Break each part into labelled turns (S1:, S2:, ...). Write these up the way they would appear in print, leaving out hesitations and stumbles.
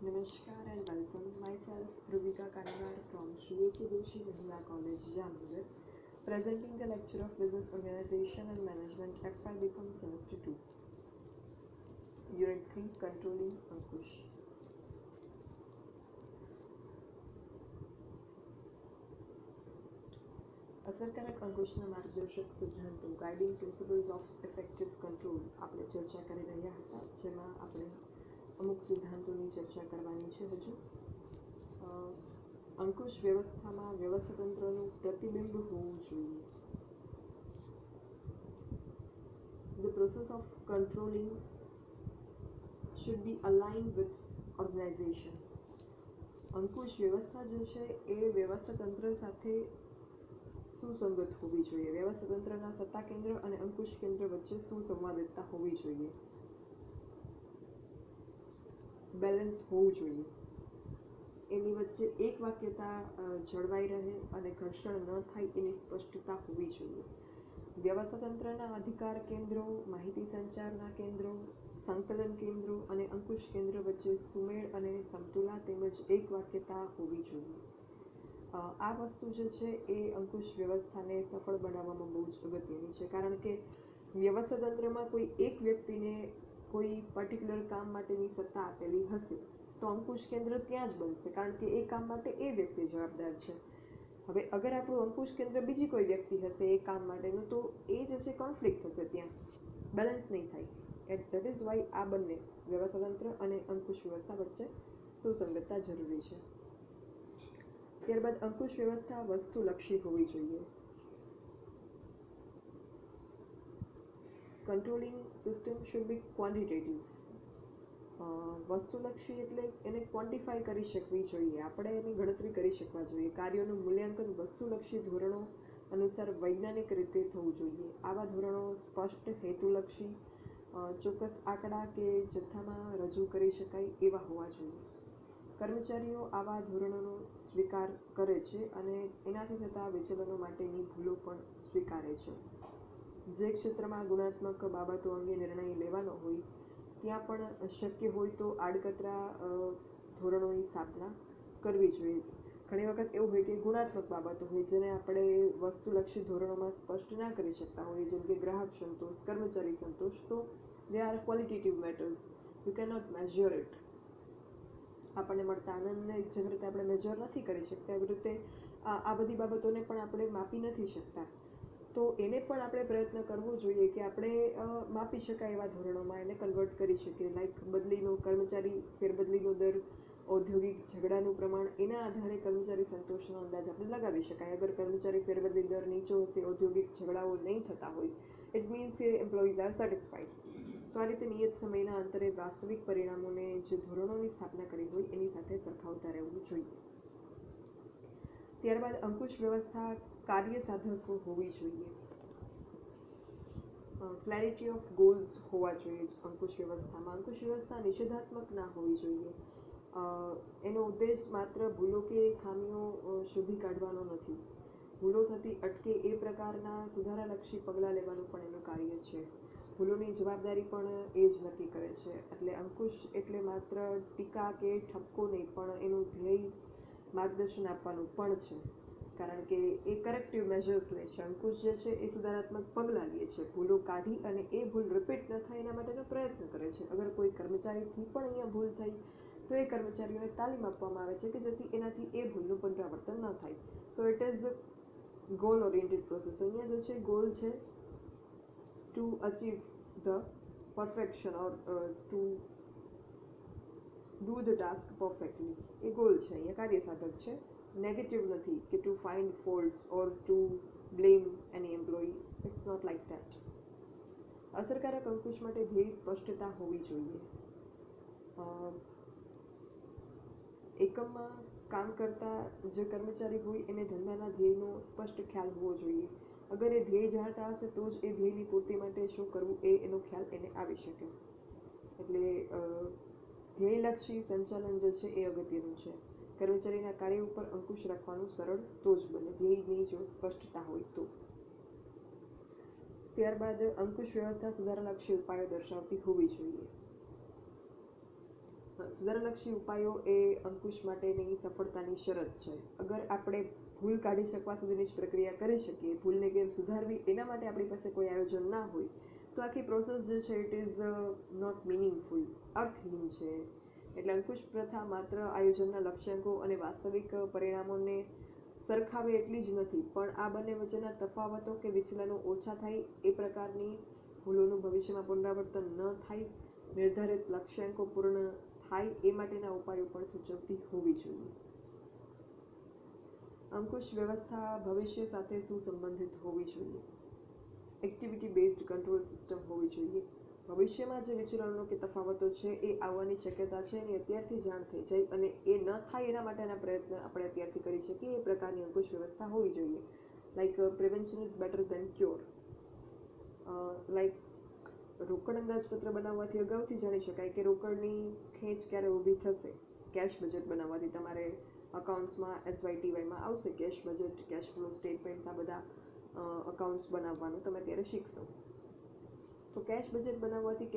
S1: Namaskar and welcome. Myself Rubika Kanagar from Sri A.K. Joshi Mahila College, Jamnagar, presenting the lecture of Business Organization and Management FY BCom Semester 2. Unit 3 Controlling Ankush. અસરકારક અંકુશના માર્ગદર્શક સિદ્ધાંતો guiding principles of effective control આપણે ચર્ચા કરી રહ્યા હતા, જેમાં આપણે અમુક સિદ્ધાંતોની ચર્ચા કરવાની છે. હજુ અંકુશ વ્યવસ્થામાં વ્યવસ્થાતંત્રનું પ્રતિબિંબ હોવું જોઈએ. The process of controlling should be aligned with organization. અંકુશ વ્યવસ્થા જે છે એ વ્યવસ્થાતંત્ર સાથે સુસંગત હોવી જોઈએ. વ્યવસ્થાતંત્રના સત્તા કેન્દ્ર અને અંકુશ કેન્દ્ર વચ્ચે સુસંવાદિતતા હોવી જોઈએ, બેલેન્સ હોવું જોઈએ. એની વચ્ચે એક વાક્યતા જળવાઈ રહે અને ઘર્ષણ ન થાય એની સ્પષ્ટતા હોવી જોઈએ. વ્યવસ્થાતંત્રના અધિકાર કેન્દ્રો, માહિતી સંચારના કેન્દ્રો, સંકલન કેન્દ્રો અને અંકુશ કેન્દ્ર વચ્ચે સુમેળ અને સમતુલા તેમજ એક વાક્યતા હોવી જોઈએ. આ વસ્તુ જે છે એ અંકુશ વ્યવસ્થાને સફળ બનાવવામાં બહુ જ અગત્યની છે, કારણ કે વ્યવસ્થાતંત્રમાં કોઈ એક વ્યક્તિને કોઈ પર્ટિક્યુલર કામ માટેની સત્તા આપેલી હશે તો અંકુશ કેન્દ્ર ત્યાં જ બનશે, કારણ કે એ કામ માટે એ વ્યક્તિ જવાબદાર છે. હવે અગર આપણું અંકુશ કેન્દ્ર બીજી કોઈ વ્યક્તિ હશે એ કામ માટેનું, તો એ જે છે કોન્ફ્લિક્ટ થશે, ત્યાં બેલેન્સ નહીં થાય. દેટ ઇઝ વાય આ બંને વ્યવસ્થાતંત્ર અને અંકુશ વ્યવસ્થા વચ્ચે સુસંગતતા જરૂરી છે. ત્યારબાદ અંકુશ વ્યવસ્થા વસ્તુલક્ષી હોવી જોઈએ. Controlling system should be quantitative. વસ્તુલક્ષી એટલે એને ક્વોન્ટિફાય કરી શકવી જોઈએ, આપણે એની ગણતરી કરી શકવા જોઈએ. કાર્યોનું મૂલ્યાંકન વસ્તુલક્ષી ધોરણો અનુસાર વૈજ્ઞાનિક રીતે થવું જોઈએ. આવા ધોરણો સ્પષ્ટ, હેતુલક્ષી, ચોક્કસ આંકડા કે જથ્થામાં રજૂ કરી શકાય એવા હોવા જોઈએ. કર્મચારીઓ આવા ધોરણોનો સ્વીકાર કરે છે અને એનાથી થતા વિચલનો માટેની ભૂલો પણ સ્વીકારે છે. જે ક્ષેત્રમાં ગુણાત્મક બાબતો અંગે નિર્ણય લેવાનો હોય ત્યાં પણ શક્ય હોય તો આડકતરા ધોરણોની સ્થાપના કરવી જોઈએ. ઘણી વખત એવું હોય કે ગુણાત્મક બાબતો હોય જેને આપણે વસ્તુલક્ષી ધોરણોમાં સ્પષ્ટ ના કરી શકતા હોઈએ, જેમ કે ગ્રાહક સંતોષ, કર્મચારી સંતોષ, તો they are qualitative matters, you can not measure it. આપણને મળતા આનંદને જેવી રીતે આપણે મેજર નથી કરી શકતા, એવી રીતે આ બધી બાબતોને પણ આપણે માપી નથી શકતા. તો એને પણ આપણે પ્રયત્ન કરવો જોઈએ કે આપણે માપી શકાય એવા ધોરણોમાં એને કન્વર્ટ કરી શકીએ. લાઈક બદલીનો, કર્મચારી ફેરબદલીનો દર, ઔદ્યોગિક ઝઘડાનું પ્રમાણ, એના આધારે કર્મચારી સંતોષનો અંદાજ આપણે લગાવી શકાય. અગર કર્મચારી ફેરબદલી દર નીચો હશે, ઔદ્યોગિક ઝઘડાઓ નહીં થતા હોય, ઇટ મીન્સ કે એમ્પ્લોઈઝ આર સેટિસ્ફાઈડ. તો આ રીતે નિયત સમયના અંતરે વાસ્તવિક પરિણામોને જે ધોરણોની સ્થાપના કરી હોય એની સાથે સરખાવતા રહેવું જોઈએ. ત્યારબાદ અંકુશ વ્યવસ્થા કાર્ય સાધકો હોવી જોઈએ. ક્લેરિટી ઓફ ગોલ્સ હોવા જોઈએ અંકુશ વ્યવસ્થામાં. અંકુશ વ્યવસ્થા નિષેધાત્મક ના હોવી જોઈએ. એનો ઉદ્દેશ માત્ર ભૂલો કે ખામીઓ શોધી કાઢવાનો નથી. ભૂલો થતી અટકે એ પ્રકારના સુધારાલક્ષી પગલાં લેવાનું પણ એનું કાર્ય છે. ભૂલોની જવાબદારી પણ એ જ નક્કી કરે છે. એટલે અંકુશ એટલે માત્ર ટીકા કે ઠપકો નહીં, પણ એનું ધ્યેય માર્ગદર્શન આપવાનું પણ છે, કારણ કે એ કરેક્ટિવ મેજર્સ લે છે. અંકુશ જે છે એ સુધારાત્મક પગલાં લે છે, ભૂલો કાઢી અને એ ભૂલ રિપીટ ન થાય એના માટેનો પ્રયત્ન કરે છે. અગર કોઈ કર્મચારીથી પણ અહીંયા ભૂલ થઈ તો એ કર્મચારીઓને તાલીમ આપવામાં આવે છે કે જેથી એનાથી એ ભૂલનું પુનરાવર્તન ન થાય. So it is goal oriented process. અહીંયા જે છે ગોલ છે to achieve the perfection or to do the task perfectly. એ ગોલ છે, અહીંયા કાર્યસાધક છે. નેગેટિવ નથી કે to find faults or to blame any employee. It's not like that. અસરકારક અંકુશ માટે ધ્યેય સ્પષ્ટતા હોવી જોઈએ. એકમમાં કામ કરતા જે કર્મચારી હોય એને ધંધાના ધ્યેયનો સ્પષ્ટ ખ્યાલ હોવો જોઈએ. અગર એ ધ્યેય જાણતા હશે તો જ એ ધ્યેયની પૂર્તિ માટે શું કરવું એનો ખ્યાલ એને આવી શકે. એટલે ધ્યેયલક્ષી સંચાલન જે છે એ અગત્યનું છે. કર્મચારીના કાર્ય ઉપર અંકુશ રાખવાનું સરળ તો જ બને, ધ્યેયની જો સ્પષ્ટતા હોય તો. ત્યારબાદ અંકુશ વ્યવસ્થા સુધારાલક્ષી ઉપાયો દર્શાવતી હોવી જોઈએ. સુધારાલક્ષી ઉપાયો એ અંકુશ માટેની સફળતાની શરત છે. અગર આપણે ભૂલ કાઢી શકવા સુધીની જ પ્રક્રિયા કરી શકીએ, ભૂલને કેમ સુધારવી એના માટે આપણી પાસે કોઈ આયોજન ના હોય, તો આખી પ્રોસેસ જે છે ઇટ ઇઝ નોટ મિનિંગફુલ, અર્થહીન છે. એટલે અંકુશ પ્રથા માત્ર આયોજનના લક્ષ્યાંકો અને વાસ્તવિક પરિણામોને સરખાવે એટલી જ નથી, પણ આ બંને વચ્ચેના તફાવતો કે વિચલનો ઓછા થાય, એ પ્રકારની ભૂલોનું ભવિષ્યમાં પુનરાવર્તન ન થાય, નિર્ધારિત લક્ષ્યાંકો પૂર્ણ થાય એ માટેના ઉપાયો પણ સૂચવતી હોવી જોઈએ. અંકુશ વ્યવસ્થા ભવિષ્ય સાથે સુસંબંધિત હોવી જોઈએ. એક્ટિવિટી બેઝડ કંટ્રોલ સિસ્ટમ હોવી જોઈએ. ભવિષ્યમાં જે વિચલનો કે તફાવતો છે એ આવવાની શક્યતા છે એની અત્યારથી જાણ થઈ જાય અને એ ન થાય એના માટેના પ્રયત્ન આપણે અત્યારથી કરી શકીએ એ પ્રકારની અંકુશ વ્યવસ્થા હોવી જોઈએ. Like prevention is better than cure. Like રોકડ અંદાજપત્ર બનાવવાથી અગાઉથી જાણી શકાય કે રોકડની ખેંચ ક્યારે ઊભી થશે. કેશ બજેટ બનાવવાથી તમારે અકાઉન્ટ્સમાં SYTYમાં આવશે cash budget, cash flow statements, આ બધા અકાઉન્ટ્સ બનાવવાનું તમે ત્યારે શીખશો. તો કેશ બજેટ બનાવવાથી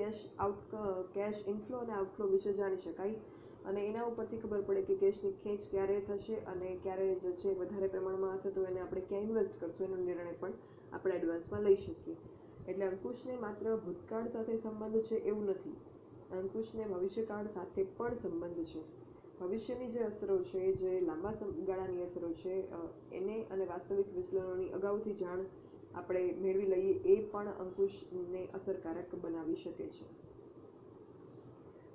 S1: કેશ ઇનફ્લો અને આઉટફ્લો વિશે જાણી શકાય અને એના ઉપરથી ખબર પડે કે કેશની ખેંચ ક્યારે થશે અને ક્યારે જે છે વધારે પ્રમાણમાં હશે તો એને આપણે ક્યાં ઇન્વેસ્ટ કરશું એનો નિર્ણય પણ આપણે એડવાન્સમાં લઈ શકીએ. એટલે અંકુશને માત્ર ભૂતકાળ સાથે સંબંધ છે એવું નથી, અંકુશને ભવિષ્યકાળ સાથે પણ સંબંધ છે. ભવિષ્યની જે અસરો છે, જે લાંબા ગાળાની અસરો છે, એને અને વાસ્તવિક વિચલનોની અગાઉથી જાણ આપણે મેળવી લઈએ એ પણ અંકુશને અસરકારક બનાવી શકે છે.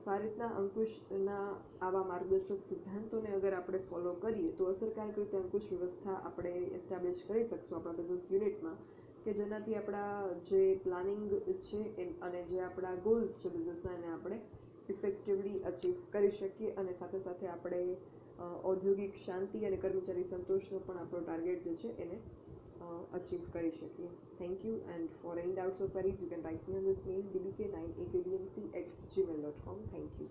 S1: આ રીતના અંકુશના આવા માર્ગદર્શક સિદ્ધાંતોને અગર આપણે ફોલો કરીએ તો અસરકારક રીતે અંકુશ વ્યવસ્થા આપણે એસ્ટાબ્લિશ કરી શકશું આપણા બિઝનેસ યુનિટમાં, કે જેનાથી આપણા જે પ્લાનિંગ છે અને જે આપણા ગોલ્સ છે બિઝનેસના એને આપણે ઇફેક્ટિવલી અચીવ કરી શકીએ અને સાથે સાથે આપણે ઔદ્યોગિક શાંતિ અને કર્મચારી સંતોષનો પણ આપણો ટાર્ગેટ જે છે એને અચીવ કરી શકીએ. Thank you, and for any doubts or queries you can write me on this mail dbk9akdmc@gmail.com. Thank you.